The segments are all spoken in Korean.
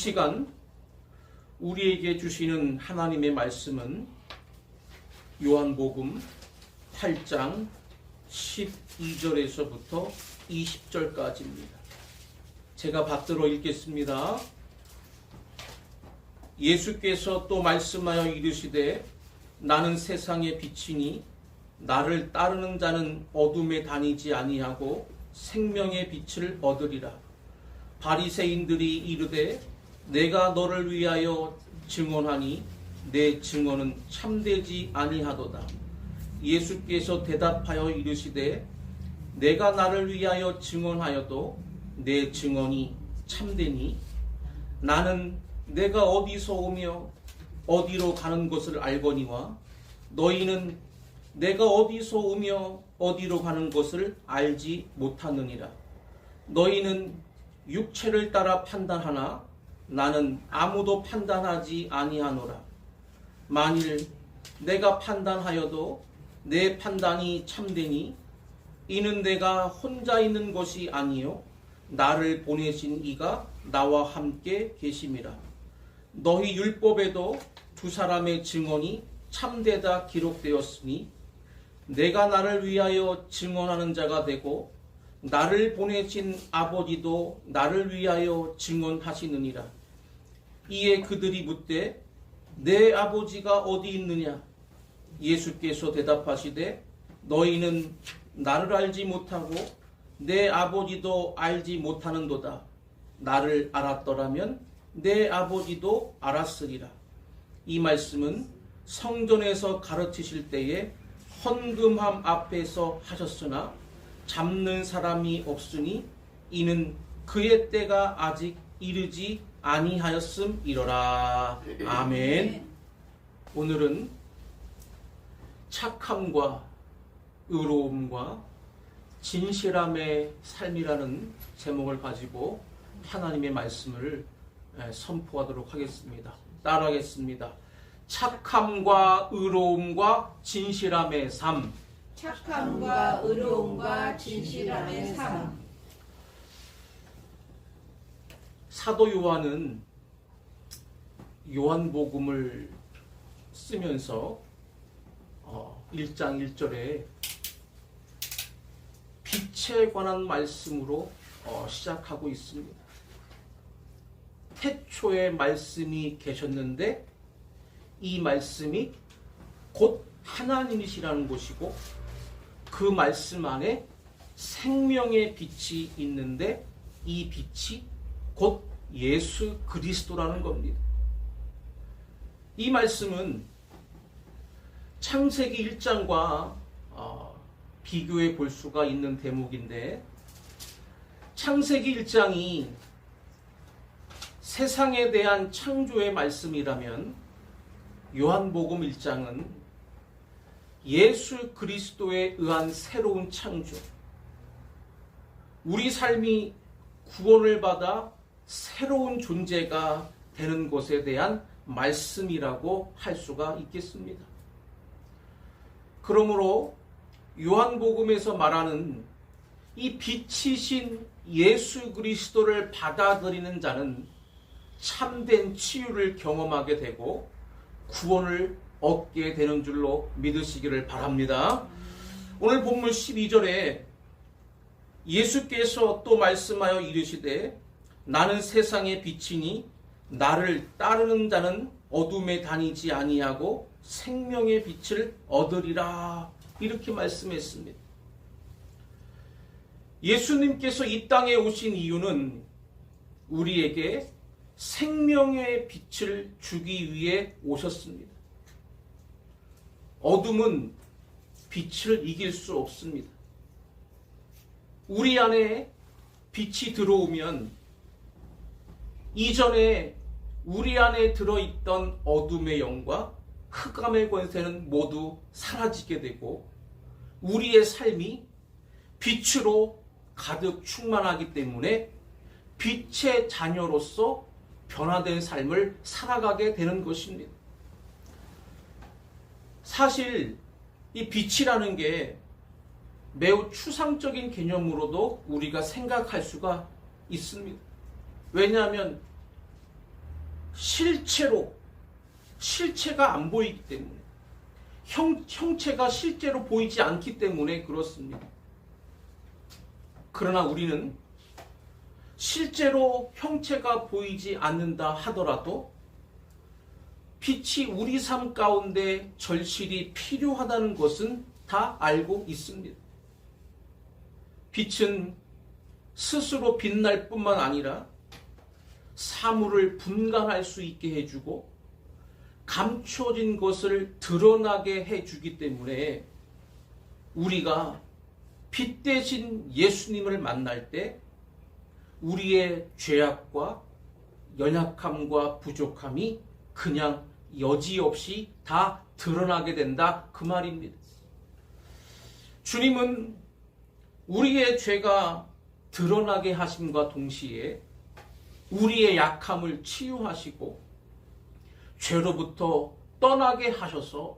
시간 우리에게 주시는 하나님의 말씀은 요한복음 8장 12절에서부터 20절까지입니다. 제가 받들어 읽겠습니다. 예수께서 또 말씀하여 이르시되 나는 세상의 빛이니 나를 따르는 자는 어둠에 다니지 아니하고 생명의 빛을 얻으리라. 바리새인들이 이르되 내가 너를 위하여 증언하니 내 증언은 참되지 아니하도다. 예수께서 대답하여 이르시되 내가 나를 위하여 증언하여도 내 증언이 참되니 나는 내가 어디서 오며 어디로 가는 것을 알거니와 너희는 내가 어디서 오며 어디로 가는 것을 알지 못하느니라. 너희는 육체를 따라 판단하나 나는 아무도 판단하지 아니하노라. 만일 내가 판단하여도 내 판단이 참되니 이는 내가 혼자 있는 것이 아니요 나를 보내신 이가 나와 함께 계심이라. 너희 율법에도 두 사람의 증언이 참되다 기록되었으니 내가 나를 위하여 증언하는 자가 되고 나를 보내신 아버지도 나를 위하여 증언하시느니라. 이에 그들이 묻되 내 아버지가 어디 있느냐? 예수께서 대답하시되 너희는 나를 알지 못하고 내 아버지도 알지 못하는도다. 나를 알았더라면 내 아버지도 알았으리라. 이 말씀은 성전에서 가르치실 때에 헌금함 앞에서 하셨으나 잡는 사람이 없으니 이는 그의 때가 아직 이르지 아니하였음이로라. 아멘. 오늘은 착함과 의로움과 진실함의 삶이라는 제목을 가지고 하나님의 말씀을 선포하도록 하겠습니다. 따라하겠습니다. 착함과 의로움과 진실함의 삶. 착함과 의로움과 진실함의 삶. 사도 요한은 요한복음을 쓰면서 1장 1절에 빛에 관한 말씀으로 시작하고 있습니다. 태초에 말씀이 계셨는데 이 말씀이 곧 하나님이시라는 것이고 그 말씀 안에 생명의 빛이 있는데 이 빛이 곧 예수 그리스도라는 겁니다. 이 말씀은 창세기 1장과 비교해 볼 수가 있는 대목인데 창세기 1장이 세상에 대한 창조의 말씀이라면 요한복음 1장은 예수 그리스도에 의한 새로운 창조, 우리 삶이 구원을 받아 새로운 존재가 되는 것에 대한 말씀이라고 할 수가 있겠습니다. 그러므로 요한복음에서 말하는 이 빛이신 예수 그리스도를 받아들이는 자는 참된 치유를 경험하게 되고 구원을 얻게 되는 줄로 믿으시기를 바랍니다. 오늘 본문 12절에 예수께서 또 말씀하여 이르시되 나는 세상의 빛이니 나를 따르는 자는 어둠에 다니지 아니하고 생명의 빛을 얻으리라. 이렇게 말씀했습니다. 예수님께서 이 땅에 오신 이유는 우리에게 생명의 빛을 주기 위해 오셨습니다. 어둠은 빛을 이길 수 없습니다. 우리 안에 빛이 들어오면 이전에 우리 안에 들어있던 어둠의 영과 흑암의 권세는 모두 사라지게 되고 우리의 삶이 빛으로 가득 충만하기 때문에 빛의 자녀로서 변화된 삶을 살아가게 되는 것입니다. 사실 이 빛이라는 게 매우 추상적인 개념으로도 우리가 생각할 수가 있습니다. 왜냐하면 실체가 안 보이기 때문에, 형체가 실제로 보이지 않기 때문에 그렇습니다. 그러나 우리는 실제로 형체가 보이지 않는다 하더라도 빛이 우리 삶 가운데 절실히 필요하다는 것은 다 알고 있습니다. 빛은 스스로 빛날 뿐만 아니라 사물을 분간할 수 있게 해주고 감춰진 것을 드러나게 해주기 때문에 우리가 빛 대신 예수님을 만날 때 우리의 죄악과 연약함과 부족함이 그냥 여지없이 다 드러나게 된다, 그 말입니다. 주님은 우리의 죄가 드러나게 하심과 동시에 우리의 약함을 치유하시고 죄로부터 떠나게 하셔서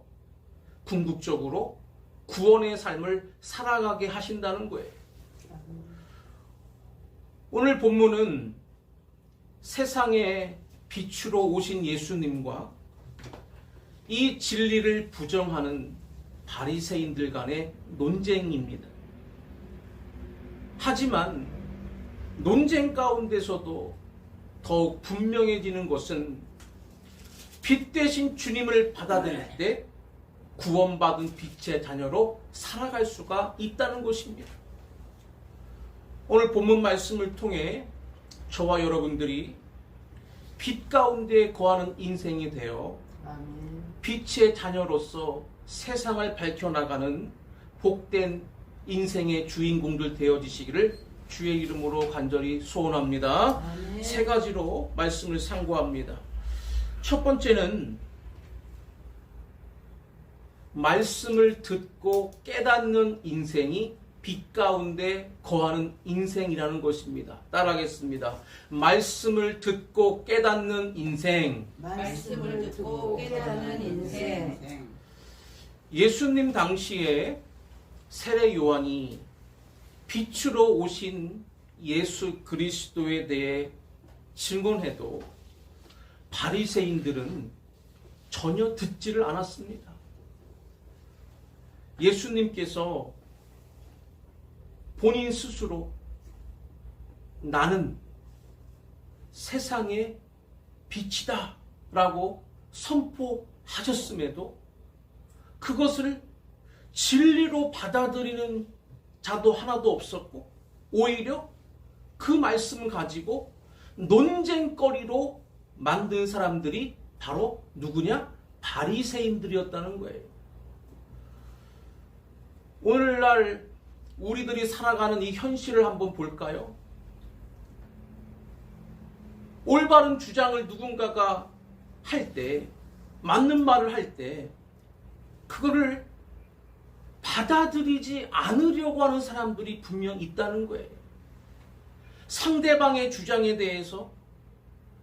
궁극적으로 구원의 삶을 살아가게 하신다는 거예요. 오늘 본문은 세상의 빛으로 오신 예수님과 이 진리를 부정하는 바리새인들 간의 논쟁입니다. 하지만 논쟁 가운데서도 더욱 분명해지는 것은 빛 대신 주님을 받아들일 때 구원받은 빛의 자녀로 살아갈 수가 있다는 것입니다. 오늘 본문 말씀을 통해 저와 여러분들이 빛 가운데 거하는 인생이 되어 빛의 자녀로서 세상을 밝혀나가는 복된 인생의 주인공들 되어지시기를 주의 이름으로 간절히 소원합니다. 아멘. 세 가지로 말씀을 상고합니다. 첫 번째는 말씀을 듣고 깨닫는 인생이 빛 가운데 거하는 인생이라는 것입니다. 따라하겠습니다. 말씀을 듣고 깨닫는 인생. 말씀을 듣고 깨닫는 인생. 예수님 당시에 세례 요한이 빛으로 오신 예수 그리스도에 대해 증언해도 바리새인들은 전혀 듣지를 않았습니다. 예수님께서 본인 스스로 나는 세상의 빛이다 라고 선포하셨음에도 그것을 진리로 받아들이는 자도 하나도 없었고 오히려 그 말씀을 가지고 논쟁거리로 만든 사람들이 바로 누구냐? 바리새인들이었다는 거예요. 오늘날 우리들이 살아가는 이 현실을 한번 볼까요? 올바른 주장을 누군가가 할 때, 맞는 말을 할 때 그거를 받아들이지 않으려고 하는 사람들이 분명 있다는 거예요. 상대방의 주장에 대해서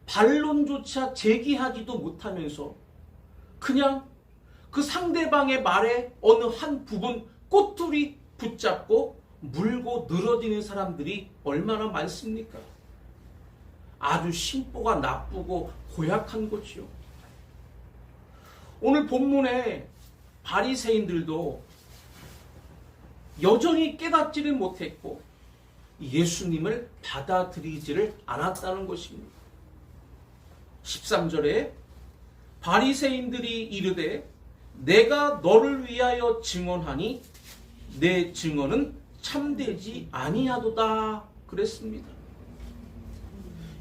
반론조차 제기하지도 못하면서 그냥 그 상대방의 말에 어느 한 부분 꼬투리 붙잡고 물고 늘어지는 사람들이 얼마나 많습니까? 아주 심보가 나쁘고 고약한 거지요. 오늘 본문에 바리새인들도 여전히 깨닫지를 못했고 예수님을 받아들이지를 않았다는 것입니다. 13절에 바리새인들이 이르되 내가 너를 위하여 증언하니 내 증언은 참되지 아니하도다 그랬습니다.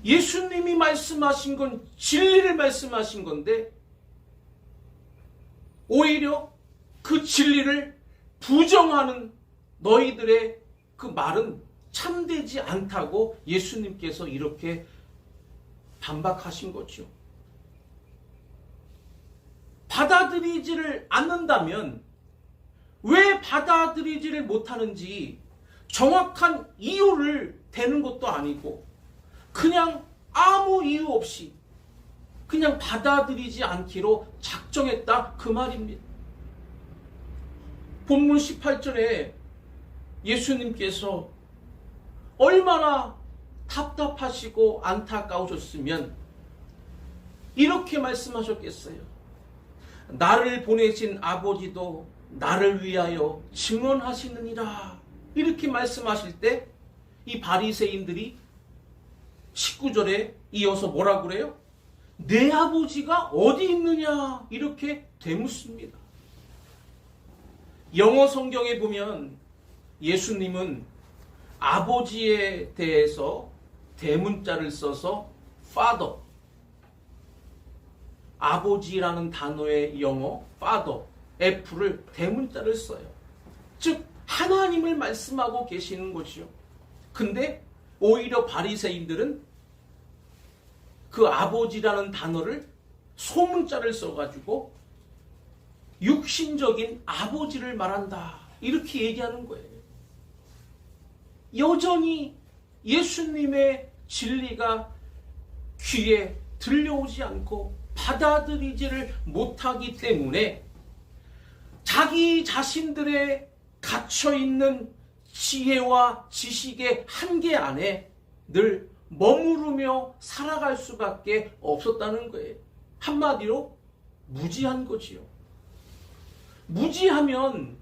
예수님이 말씀하신 건 진리를 말씀하신 건데 오히려 그 진리를 부정하는 너희들의 그 말은 참되지 않다고 예수님께서 이렇게 반박하신 거죠. 받아들이지를 않는다면 왜 받아들이지를 못하는지 정확한 이유를 대는 것도 아니고 그냥 아무 이유 없이 그냥 받아들이지 않기로 작정했다 그 말입니다. 본문 18절에 예수님께서 얼마나 답답하시고 안타까우셨으면 이렇게 말씀하셨겠어요? 나를 보내신 아버지도 나를 위하여 증언하시느니라. 이렇게 말씀하실 때 이 바리새인들이 19절에 이어서 뭐라 그래요? 내 아버지가 어디 있느냐? 이렇게 되묻습니다. 영어 성경에 보면 예수님은 아버지에 대해서 대문자를 써서 Father, 아버지라는 단어의 영어 Father, F를 대문자를 써요. 즉 하나님을 말씀하고 계시는 것이요. 근데 오히려 바리새인들은 그 아버지라는 단어를 소문자를 써가지고 육신적인 아버지를 말한다. 이렇게 얘기하는 거예요. 여전히 예수님의 진리가 귀에 들려오지 않고 받아들이지를 못하기 때문에 자기 자신들의 갇혀있는 지혜와 지식의 한계 안에 늘 머무르며 살아갈 수밖에 없었다는 거예요. 한마디로 무지한 거지요. 무지하면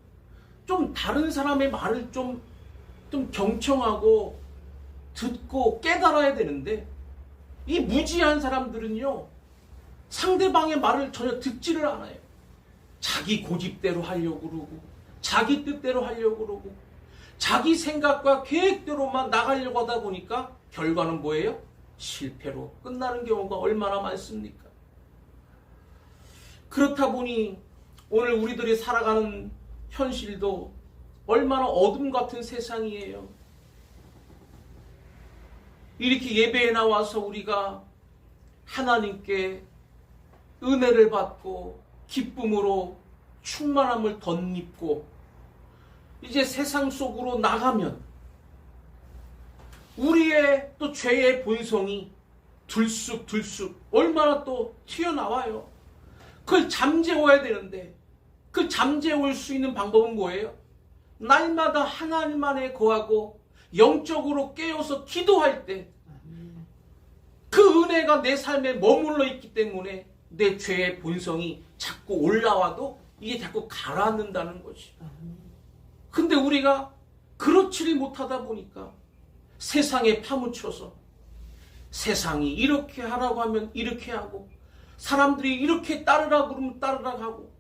좀 다른 사람의 말을 좀 경청하고 듣고 깨달아야 되는데 이 무지한 사람들은요 상대방의 말을 전혀 듣지를 않아요. 자기 고집대로 하려고 그러고 자기 뜻대로 하려고 그러고 자기 생각과 계획대로만 나가려고 하다 보니까 결과는 뭐예요? 실패로 끝나는 경우가 얼마나 많습니까? 그렇다 보니 오늘 우리들이 살아가는 현실도 얼마나 어둠 같은 세상이에요. 이렇게 예배에 나와서 우리가 하나님께 은혜를 받고 기쁨으로 충만함을 덧입고 이제 세상 속으로 나가면 우리의 또 죄의 본성이 들쑥들쑥 얼마나 또 튀어나와요. 그걸 잠재워야 되는데 그 잠재울 수 있는 방법은 뭐예요? 날마다 하나님 안에 거하고 영적으로 깨어서 기도할 때 그 은혜가 내 삶에 머물러 있기 때문에 내 죄의 본성이 자꾸 올라와도 이게 자꾸 가라앉는다는 것이. 근데 우리가 그렇지를 못하다 보니까 세상에 파묻혀서 세상이 이렇게 하라고 하면 이렇게 하고 사람들이 이렇게 따르라고 그러면 따르라고 하고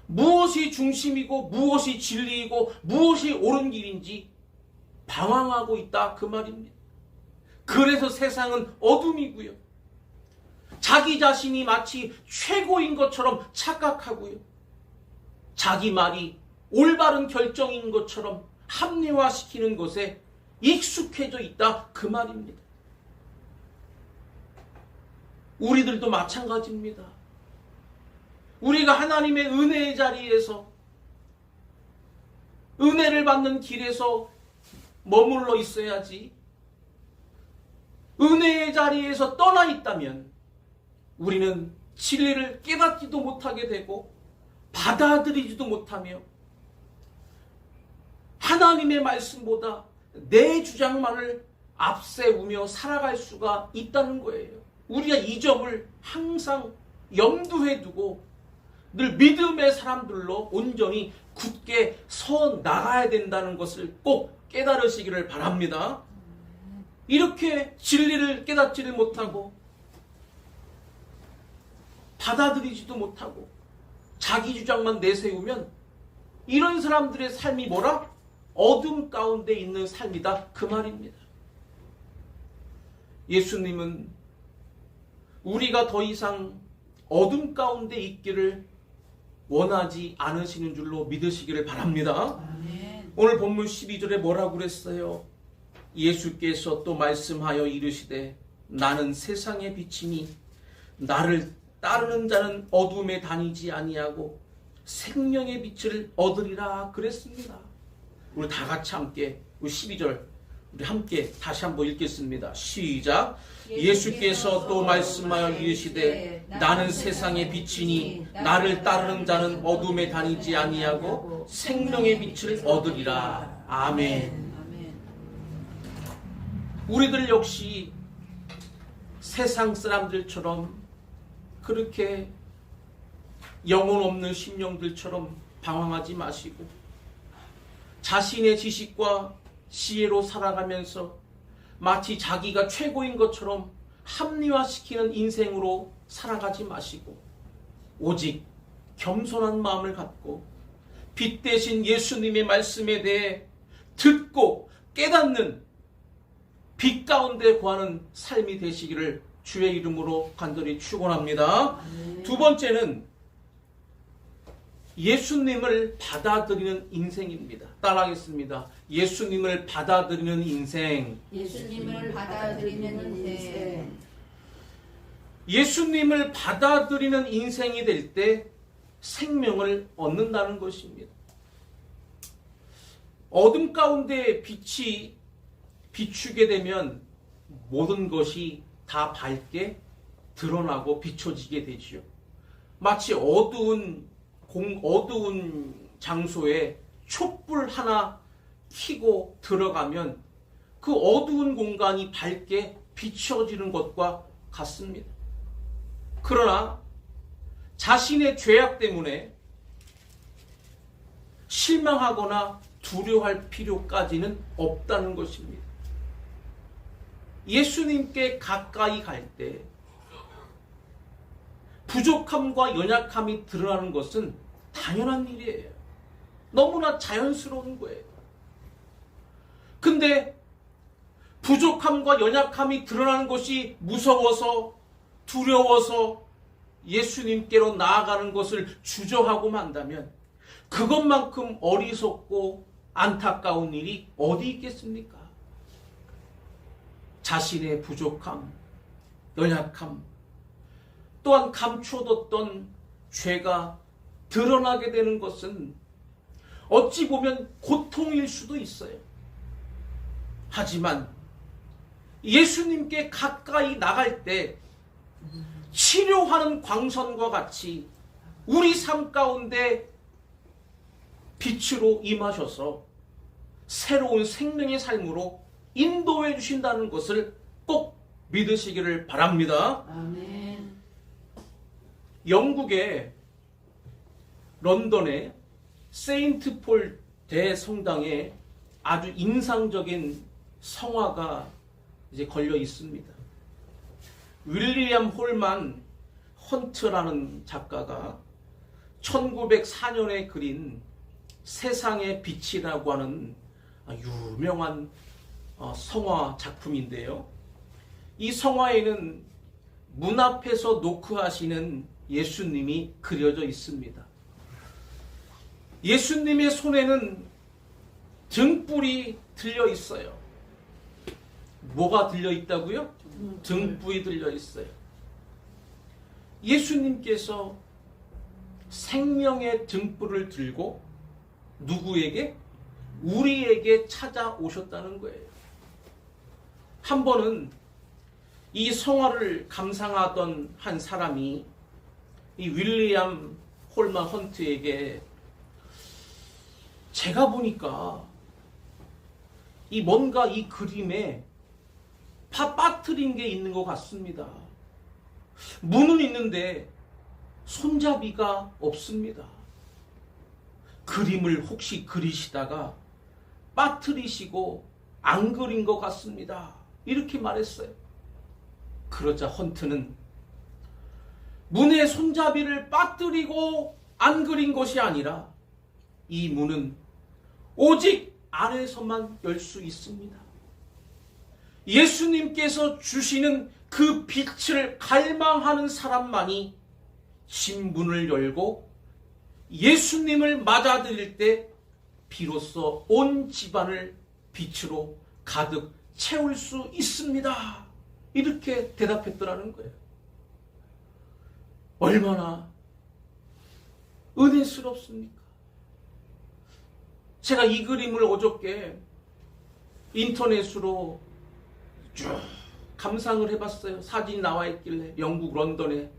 무엇이 중심이고 무엇이 진리이고 무엇이 옳은 길인지 방황하고 있다 그 말입니다. 그래서 세상은 어둠이고요. 자기 자신이 마치 최고인 것처럼 착각하고요. 자기 말이 올바른 결정인 것처럼 합리화시키는 것에 익숙해져 있다 그 말입니다. 우리들도 마찬가지입니다. 우리가 하나님의 은혜의 자리에서 은혜를 받는 길에서 머물러 있어야지 은혜의 자리에서 떠나 있다면 우리는 진리를 깨닫지도 못하게 되고 받아들이지도 못하며 하나님의 말씀보다 내 주장만을 앞세우며 살아갈 수가 있다는 거예요. 우리가 이 점을 항상 염두에 두고 늘 믿음의 사람들로 온전히 굳게 서 나가야 된다는 것을 꼭 깨달으시기를 바랍니다. 이렇게 진리를 깨닫지를 못하고 받아들이지도 못하고 자기 주장만 내세우면 이런 사람들의 삶이 뭐라? 어둠 가운데 있는 삶이다 그 말입니다. 예수님은 우리가 더 이상 어둠 가운데 있기를 원하지 않으시는 줄로 믿으시기를 바랍니다. 아멘. 오늘 본문 12절에 뭐라고 그랬어요? 예수께서 또 말씀하여 이르시되 나는 세상의 빛이니 나를 따르는 자는 어둠에 다니지 아니하고 생명의 빛을 얻으리라 그랬습니다. 우리 다 같이 함께 우리 12절 우리 함께 다시 한번 읽겠습니다. 시작. 예수께서 또 말씀하여 이르시되 나는 세상의 빛이니 나를 따르는 자는 어둠에 다니지 아니하고 생명의 빛을 얻으리라. 아멘. 우리들 역시 세상 사람들처럼 그렇게 영혼 없는 심령들처럼 방황하지 마시고 자신의 지식과 지혜로 살아가면서 마치 자기가 최고인 것처럼 합리화시키는 인생으로 살아가지 마시고 오직 겸손한 마음을 갖고 빛 대신 예수님의 말씀에 대해 듣고 깨닫는 빛 가운데 구하는 삶이 되시기를 주의 이름으로 간절히 축원합니다. 두 번째는 예수님을 받아들이는 인생입니다. 따라하겠습니다. 예수님을 받아들이는 인생. 예수님을 받아들이는 인생. 예수님을 받아들이는 인생이 될 때 생명을 얻는다는 것입니다. 어둠 가운데 빛이 비추게 되면 모든 것이 다 밝게 드러나고 비춰지게 되지요. 마치 어두운 장소에 촛불 하나 켜고 들어가면 그 어두운 공간이 밝게 비춰지는 것과 같습니다. 그러나 자신의 죄악 때문에 실망하거나 두려워할 필요까지는 없다는 것입니다. 예수님께 가까이 갈 때 부족함과 연약함이 드러나는 것은 당연한 일이에요. 너무나 자연스러운 거예요. 근데 부족함과 연약함이 드러나는 것이 무서워서 두려워서 예수님께로 나아가는 것을 주저하고 만다면 그것만큼 어리석고 안타까운 일이 어디 있겠습니까? 자신의 부족함, 연약함, 또한 감춰뒀던 죄가 드러나게 되는 것은 어찌 보면 고통일 수도 있어요. 하지만 예수님께 가까이 나갈 때 치료하는 광선과 같이 우리 삶 가운데 빛으로 임하셔서 새로운 생명의 삶으로 인도해 주신다는 것을 꼭 믿으시기를 바랍니다. 아멘. 영국의 런던의 세인트 폴 대성당에 아주 인상적인 성화가 이제 걸려 있습니다. 윌리엄 홀만 헌트라는 작가가 1904년에 그린 세상의 빛이라고 하는 유명한 성화 작품인데요. 이 성화에는 문 앞에서 노크하시는 예수님이 그려져 있습니다. 예수님의 손에는 등불이 들려 있어요. 뭐가 들려 있다고요? 등불이 들려 있어요. 예수님께서 생명의 등불을 들고 누구에게? 우리에게 찾아오셨다는 거예요. 한 번은 이 성화를 감상하던 한 사람이 이 윌리엄 홀만 헌트에게 제가 보니까 이 뭔가 이 그림에 빠뜨린 게 있는 것 같습니다. 문은 있는데 손잡이가 없습니다. 그림을 혹시 그리시다가 빠뜨리시고 안 그린 것 같습니다. 이렇게 말했어요. 그러자 헌트는 문의 손잡이를 빠뜨리고 안 그린 것이 아니라 이 문은 오직 안에서만 열 수 있습니다. 예수님께서 주시는 그 빛을 갈망하는 사람만이 신문을 열고 예수님을 맞아들일 때 비로소 온 집안을 빛으로 가득 채울 수 있습니다. 이렇게 대답했더라는 거예요. 얼마나 은혜스럽습니까? 제가 이 그림을 어저께 인터넷으로 쭉 감상을 해봤어요. 사진이 나와 있길래 영국 런던에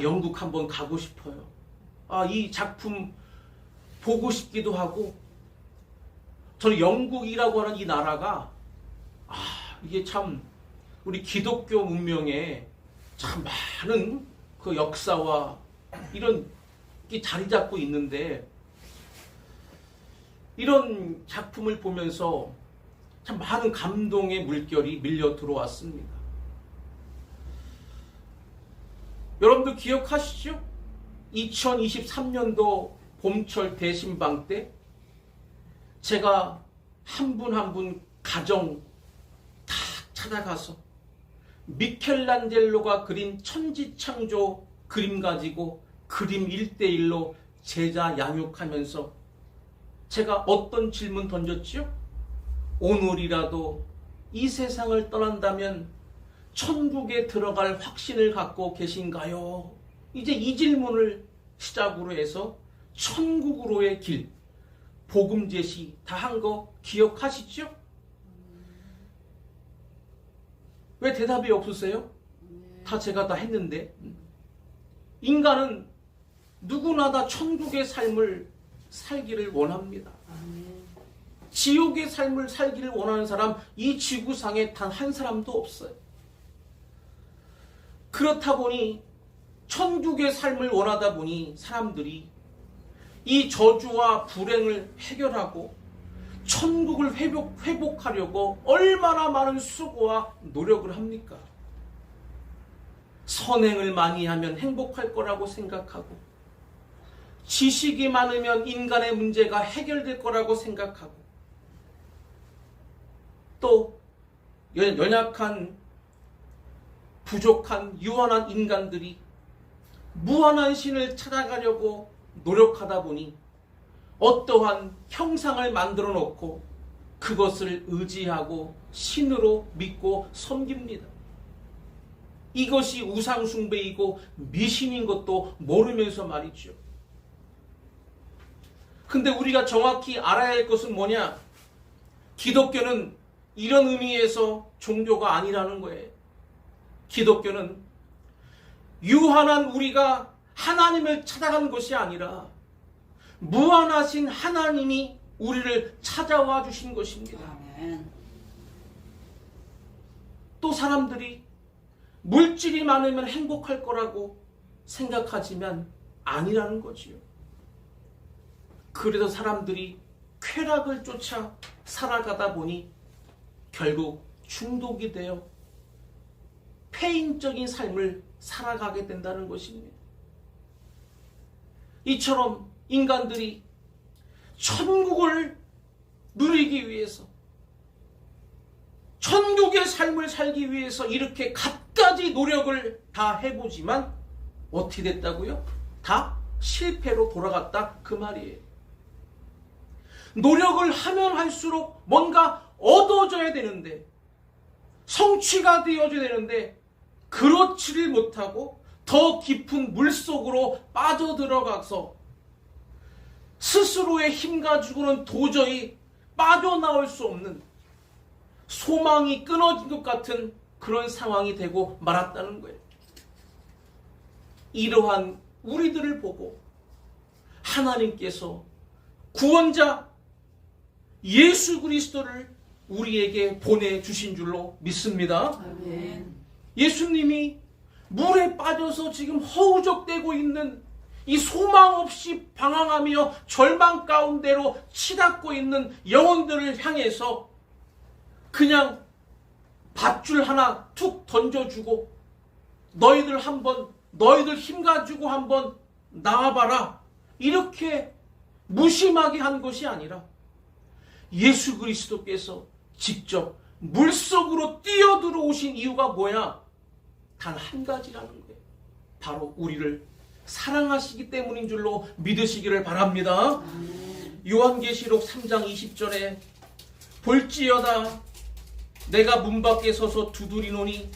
영국 한번 가고 싶어요. 이 작품 보고 싶기도 하고 저는 영국이라고 하는 이 나라가 이게 참 우리 기독교 문명의 참 많은 그 역사와 이런 게 자리 잡고 있는데, 이런 작품을 보면서 참 많은 감동의 물결이 밀려 들어왔습니다. 여러분들 기억하시죠? 2023년도 봄철 대신방 때 제가 한 분 한 분 가정 다 찾아가서 미켈란젤로가 그린 천지창조 그림 가지고 그림 1대1로 제자 양육하면서 제가 어떤 질문 던졌지요? 오늘이라도 이 세상을 떠난다면 천국에 들어갈 확신을 갖고 계신가요? 이제 이 질문을 시작으로 해서 천국으로의 길, 복음 제시 다 한 거 기억하시죠? 왜 대답이 없으세요? 다 제가 다 했는데. 인간은 누구나 다 천국의 삶을 살기를 원합니다. 지옥의 삶을 살기를 원하는 사람 이 지구상에 단 한 사람도 없어요. 그렇다 보니 천국의 삶을 원하다 보니 사람들이 이 저주와 불행을 해결하고 천국을 회복하려고 얼마나 많은 수고와 노력을 합니까? 선행을 많이 하면 행복할 거라고 생각하고, 지식이 많으면 인간의 문제가 해결될 거라고 생각하고, 또 연약한 부족한 유한한 인간들이 무한한 신을 찾아가려고 노력하다 보니 어떠한 형상을 만들어 놓고 그것을 의지하고 신으로 믿고 섬깁니다. 이것이 우상숭배이고 미신인 것도 모르면서 말이죠. 근데 우리가 정확히 알아야 할 것은 뭐냐? 기독교는 이런 의미에서 종교가 아니라는 거예요. 기독교는 유한한 우리가 하나님을 찾아간 것이 아니라 무한하신 하나님이 우리를 찾아와 주신 것입니다. 아멘. 또 사람들이 물질이 많으면 행복할 거라고 생각하지만 아니라는 거지요. 그래서 사람들이 쾌락을 쫓아 살아가다 보니 결국 중독이 되어 폐인적인 삶을 살아가게 된다는 것입니다. 이처럼 인간들이 천국을 누리기 위해서, 천국의 삶을 살기 위해서 이렇게 갖가지 노력을 다 해보지만 어떻게 됐다고요? 다 실패로 돌아갔다 그 말이에요. 노력을 하면 할수록 뭔가 얻어져야 되는데, 성취가 되어져야 되는데 그렇지를 못하고 더 깊은 물속으로 빠져들어가서 스스로의 힘 가지고는 도저히 빠져나올 수 없는, 소망이 끊어진 것 같은 그런 상황이 되고 말았다는 거예요. 이러한 우리들을 보고 하나님께서 구원자 예수 그리스도를 우리에게 보내주신 줄로 믿습니다. 아멘. 예수님이 물에 빠져서 지금 허우적대고 있는 이 소망 없이 방황하며 절망 가운데로 치닫고 있는 영혼들을 향해서 그냥 밧줄 하나 툭 던져주고 너희들 힘 가지고 한번 나와봐라, 이렇게 무심하게 한 것이 아니라 예수 그리스도께서 직접 물속으로 뛰어들어오신 이유가 뭐야? 단 한 가지라는 거예요. 바로 우리를 사랑하시기 때문인 줄로 믿으시기를 바랍니다. 요한계시록 3장 20절에 볼지어다 내가 문 밖에 서서 두드리노니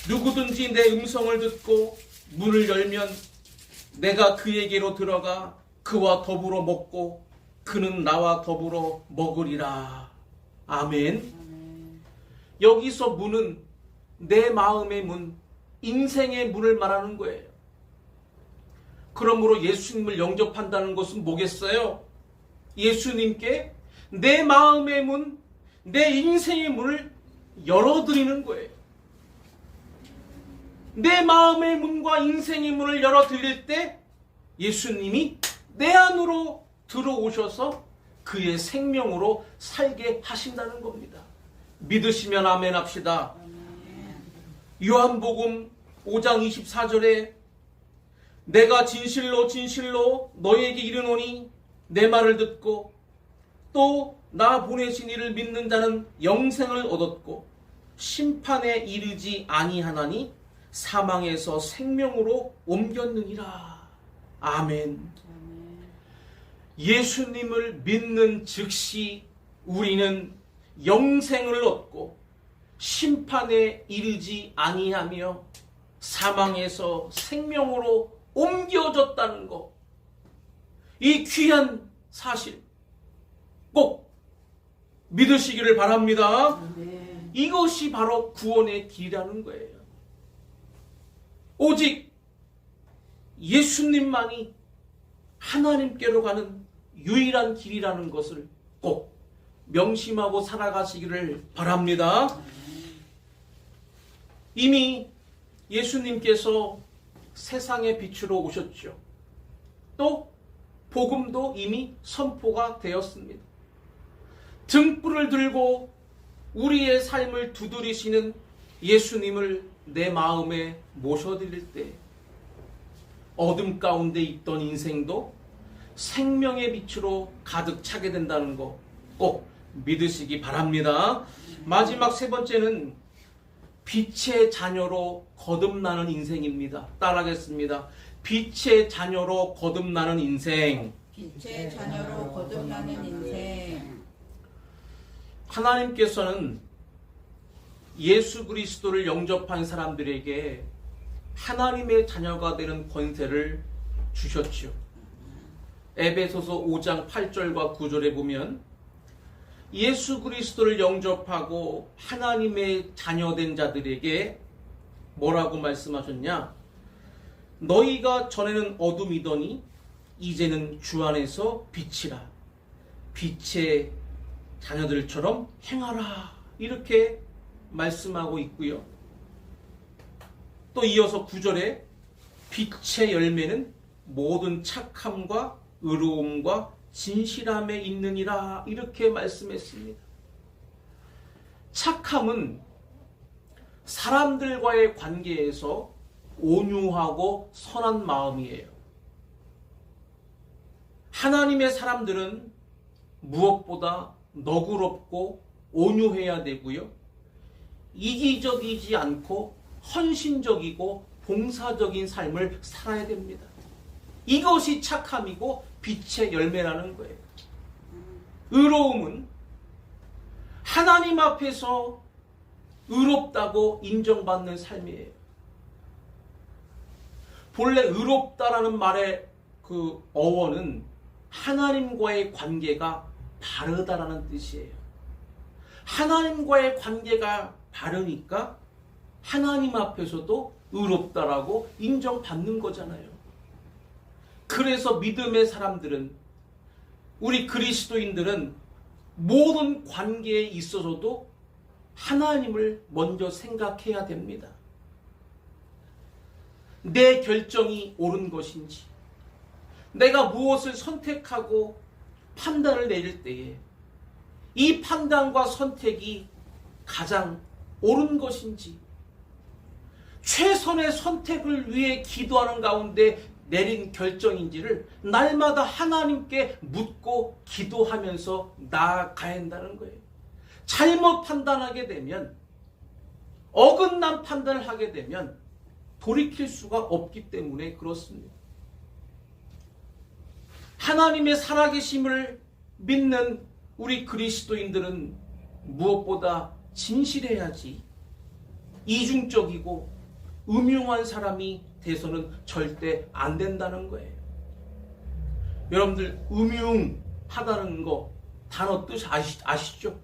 누구든지 내 음성을 듣고 문을 열면 내가 그에게로 들어가 그와 더불어 먹고 그는 나와 더불어 먹으리라. 아멘. 여기서 문은 내 마음의 문, 인생의 문을 말하는 거예요. 그러므로 예수님을 영접한다는 것은 뭐겠어요? 예수님께 내 마음의 문, 내 인생의 문을 열어드리는 거예요. 내 마음의 문과 인생의 문을 열어드릴 때 예수님이 내 안으로 들어오셔서 그의 생명으로 살게 하신다는 겁니다. 믿으시면 아멘 합시다. 요한복음 5장 24절에 내가 진실로 진실로 너희에게 이르노니 내 말을 듣고 또 나 보내신 이를 믿는 자는 영생을 얻었고 심판에 이르지 아니하나니 사망에서 생명으로 옮겼느니라. 아멘. 예수님을 믿는 즉시 우리는 영생을 얻고 심판에 이르지 아니하며 사망에서 생명으로 옮겨졌다는 것. 이 귀한 사실 꼭 믿으시기를 바랍니다. 이것이 바로 구원의 길이라는 거예요. 오직 예수님만이 하나님께로 가는 유일한 길이라는 것을 꼭 명심하고 살아가시기를 바랍니다. 이미 예수님께서 세상의 빛으로 오셨죠. 또 복음도 이미 선포가 되었습니다. 등불을 들고 우리의 삶을 두드리시는 예수님을 내 마음에 모셔드릴 때 어둠 가운데 있던 인생도 생명의 빛으로 가득 차게 된다는 거 꼭 믿으시기 바랍니다. 마지막 세 번째는 빛의 자녀로 거듭나는 인생입니다. 따라하겠습니다. 빛의 자녀로 거듭나는 인생. 빛의 자녀로 거듭나는 인생. 하나님께서는 예수 그리스도를 영접한 사람들에게 하나님의 자녀가 되는 권세를 주셨죠. 에베소서 5장 8절과 9절에 보면 예수 그리스도를 영접하고 하나님의 자녀된 자들에게 뭐라고 말씀하셨냐? 너희가 전에는 어둠이더니 이제는 주 안에서 빛이라. 빛의 자녀들처럼 행하라. 이렇게 말씀하고 있고요. 또 이어서 9절에 빛의 열매는 모든 착함과 의로움과 진실함에 있느니라. 이렇게 말씀했습니다. 착함은 사람들과의 관계에서 온유하고 선한 마음이에요. 하나님의 사람들은 무엇보다 너그럽고 온유해야 되고요. 이기적이지 않고 헌신적이고 봉사적인 삶을 살아야 됩니다. 이것이 착함이고 빛의 열매라는 거예요. 의로움은 하나님 앞에서 의롭다고 인정받는 삶이에요. 본래 의롭다라는 말의 그 어원은 하나님과의 관계가 바르다라는 뜻이에요. 하나님과의 관계가 바르니까 하나님 앞에서도 의롭다라고 인정받는 거잖아요. 그래서 믿음의 사람들은, 우리 그리스도인들은 모든 관계에 있어서도 하나님을 먼저 생각해야 됩니다. 내 결정이 옳은 것인지, 내가 무엇을 선택하고 판단을 내릴 때에 이 판단과 선택이 가장 옳은 것인지, 최선의 선택을 위해 기도하는 가운데 내린 결정인지를 날마다 하나님께 묻고 기도하면서 나아가야 한다는 거예요. 잘못 판단하게 되면, 어긋난 판단을 하게 되면 돌이킬 수가 없기 때문에 그렇습니다. 하나님의 살아계심을 믿는 우리 그리스도인들은 무엇보다 진실해야지 이중적이고 음흉한 사람이 돼서는 절대 안 된다는 거예요. 여러분들 음흉하다는 거 단어 뜻 아시죠?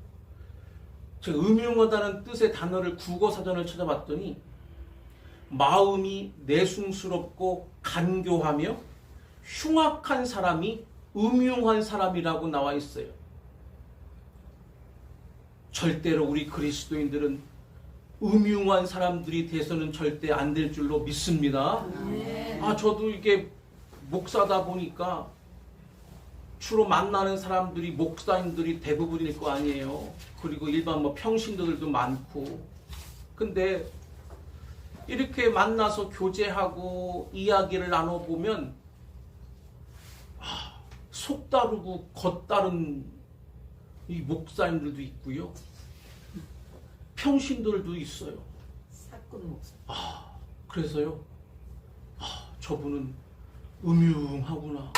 제가 음흉하다는 뜻의 단어를 국어사전을 찾아봤더니 마음이 내숭스럽고 간교하며 흉악한 사람이 음흉한 사람이라고 나와 있어요. 절대로 우리 그리스도인들은 음흉한 사람들이 돼서는 절대 안 될 줄로 믿습니다. 저도 이게 목사다 보니까 주로 만나는 사람들이 목사님들이 대부분일 거 아니에요. 그리고 일반 평신도들도 많고. 근데 이렇게 만나서 교제하고 이야기를 나눠보면 속 다르고 겉 다른 이 목사님들도 있고요. 평신들도 있어요. 사건 목사. 그래서요. 저분은 음흉하구나.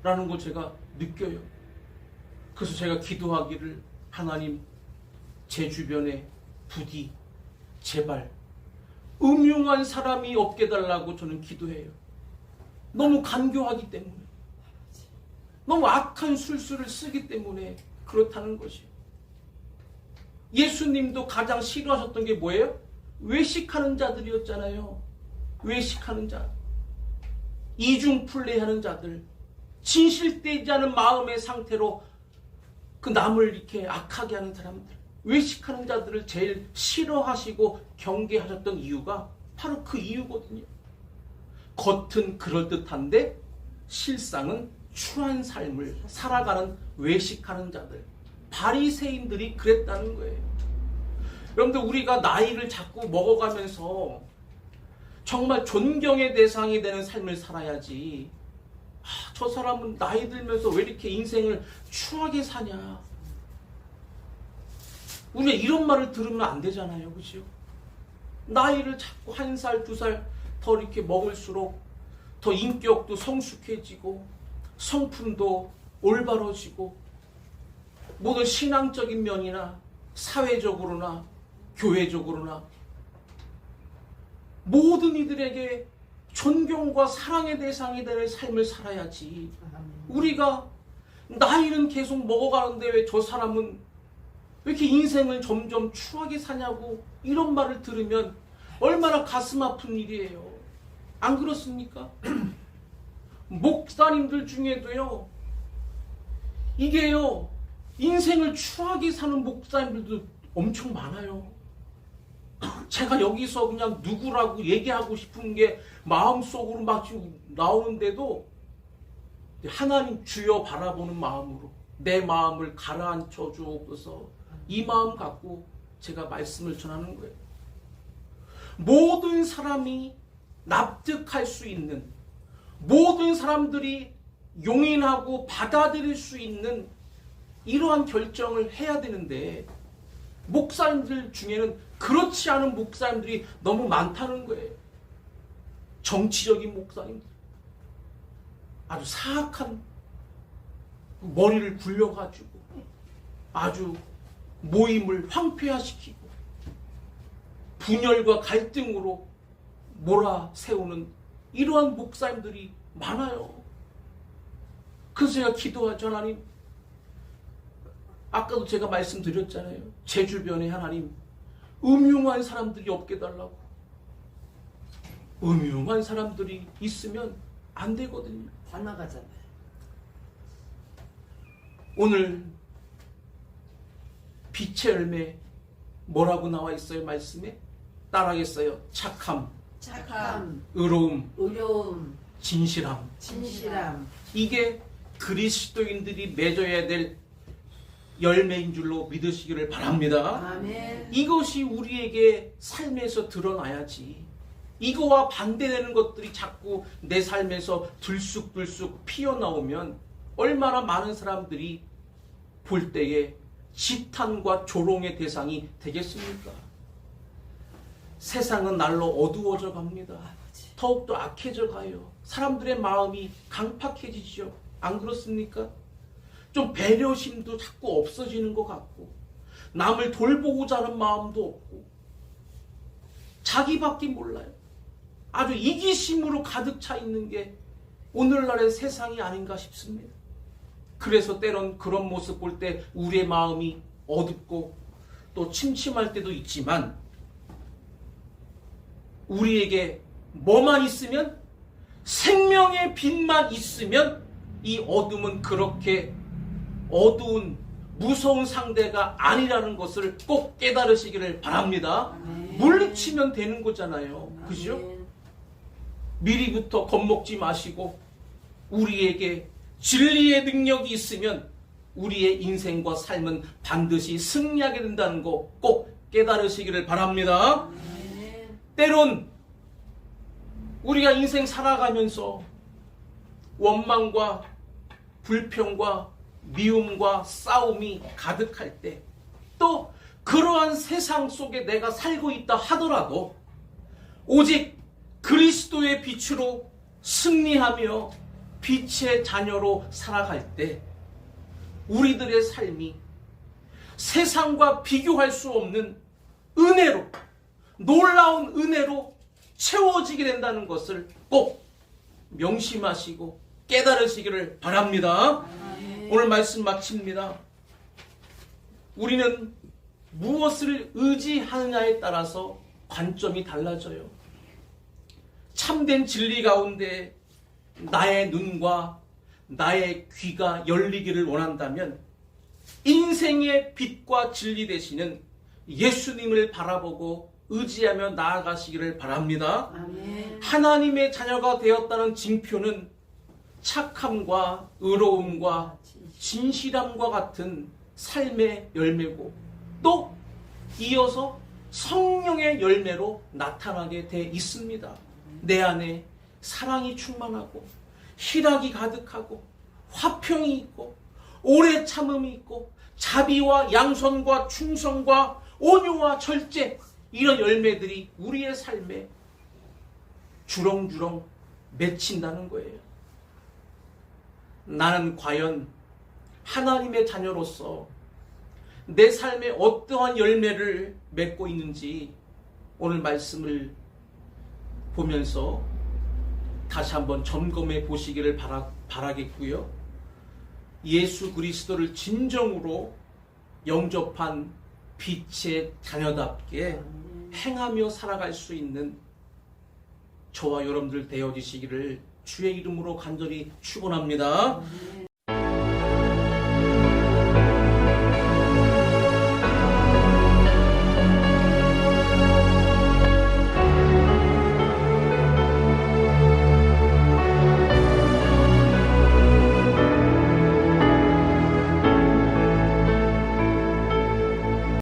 라는 걸 제가 느껴요. 그래서 제가 기도하기를 하나님 제 주변에 부디 제발 음흉한 사람이 없게 해달라고 저는 기도해요. 너무 간교하기 때문에, 너무 악한 술수를 쓰기 때문에 그렇다는 것이에요. 예수님도 가장 싫어하셨던 게 뭐예요? 외식하는 자들이었잖아요. 외식하는 자, 이중플레이하는 자들, 진실되지 않은 마음의 상태로 그 남을 이렇게 악하게 하는 사람들, 외식하는 자들을 제일 싫어하시고 경계하셨던 이유가 바로 그 이유거든요. 겉은 그럴듯한데 실상은 추한 삶을 살아가는 외식하는 자들, 바리새인들이 그랬다는 거예요. 여러분들, 우리가 나이를 자꾸 먹어가면서 정말 존경의 대상이 되는 삶을 살아야지, 저 사람은 나이 들면서 왜 이렇게 인생을 추하게 사냐, 우리가 이런 말을 들으면 안 되잖아요. 그죠? 나이를 자꾸 1살, 2살 더 이렇게 먹을수록 더 인격도 성숙해지고 성품도 올바러지고 모든 신앙적인 면이나 사회적으로나 교회적으로나 모든 이들에게 존경과 사랑의 대상이 되는 삶을 살아야지. 우리가 나이는 계속 먹어가는데 왜 저 사람은 왜 이렇게 인생을 점점 추하게 사냐고 이런 말을 들으면 얼마나 가슴 아픈 일이에요. 안 그렇습니까? 목사님들 중에도요, 이게요, 인생을 추하게 사는 목사님들도 엄청 많아요. 제가 여기서 그냥 누구라고 얘기하고 싶은 게 마음속으로 막 지금 나오는데도 하나님 주여 바라보는 마음으로 내 마음을 가라앉혀 주옵소서, 이 마음 갖고 제가 말씀을 전하는 거예요. 모든 사람이 납득할 수 있는, 모든 사람들이 용인하고 받아들일 수 있는 이러한 결정을 해야 되는데, 목사님들 중에는 그렇지 않은 목사님들이 너무 많다는 거예요. 정치적인 목사님들, 아주 사악한 머리를 굴려가지고 아주 모임을 황폐화시키고 분열과 갈등으로 몰아세우는 이러한 목사님들이 많아요. 그래서 제가 기도하죠. 하나님, 아까도 제가 말씀드렸잖아요. 제 주변에 하나님 음흉한 사람들이 없게 해달라고. 음흉한 사람들이 있으면 안 되거든요. 다 나가잖아요. 오늘 빛의 열매 뭐라고 나와 있어요? 말씀에 따라하겠어요. 착함, 의로움, 의로움, 진실함. 진실함. 이게 그리스도인들이 맺어야 될 열매인 줄로 믿으시기를 바랍니다. 아멘. 이것이 우리에게 삶에서 드러나야지. 이거와 반대되는 것들이 자꾸 내 삶에서 들쑥들쑥 피어나오면 얼마나 많은 사람들이 볼 때에 지탄과 조롱의 대상이 되겠습니까? 세상은 날로 어두워져 갑니다. 더욱더 악해져 가요. 사람들의 마음이 강팍해지죠. 안 그렇습니까? 좀 배려심도 자꾸 없어지는 것 같고, 남을 돌보고자 하는 마음도 없고, 자기밖에 몰라요. 아주 이기심으로 가득 차 있는 게 오늘날의 세상이 아닌가 싶습니다. 그래서 때론 그런 모습 볼 때 우리의 마음이 어둡고 또 침침할 때도 있지만, 우리에게 뭐만 있으면, 생명의 빛만 있으면 이 어둠은 그렇게 어두운 무서운 상대가 아니라는 것을 꼭 깨달으시기를 바랍니다. 아멘. 물리치면 되는 거잖아요. 그죠? 아멘. 미리부터 겁먹지 마시고 우리에게 진리의 능력이 있으면 우리의 인생과 삶은 반드시 승리하게 된다는 거 꼭 깨달으시기를 바랍니다. 아멘. 때론 우리가 인생 살아가면서 원망과 불평과 미움과 싸움이 가득할 때, 또 그러한 세상 속에 내가 살고 있다 하더라도 오직 그리스도의 빛으로 승리하며 빛의 자녀로 살아갈 때 우리들의 삶이 세상과 비교할 수 없는 은혜로, 놀라운 은혜로 채워지게 된다는 것을 꼭 명심하시고 깨달으시기를 바랍니다. 아멘. 오늘 말씀 마칩니다. 우리는 무엇을 의지하느냐에 따라서 관점이 달라져요. 참된 진리 가운데 나의 눈과 나의 귀가 열리기를 원한다면 인생의 빛과 진리 되시는 예수님을 바라보고 의지하며 나아가시기를 바랍니다. 아멘. 하나님의 자녀가 되었다는 징표는 착함과 의로움과 진실함과 같은 삶의 열매고, 또 이어서 성령의 열매로 나타나게 돼 있습니다. 내 안에 사랑이 충만하고 희락이 가득하고 화평이 있고 오래 참음이 있고 자비와 양선과 충성과 온유와 절제, 이런 열매들이 우리의 삶에 주렁주렁 맺힌다는 거예요. 나는 과연 하나님의 자녀로서 내 삶에 어떠한 열매를 맺고 있는지 오늘 말씀을 보면서 다시 한번 점검해 보시기를 바라겠고요. 예수 그리스도를 진정으로 영접한 빛의 자녀답게 행하며 살아갈 수 있는 저와 여러분들 되어지시기를 주의 이름으로 간절히 축원합니다.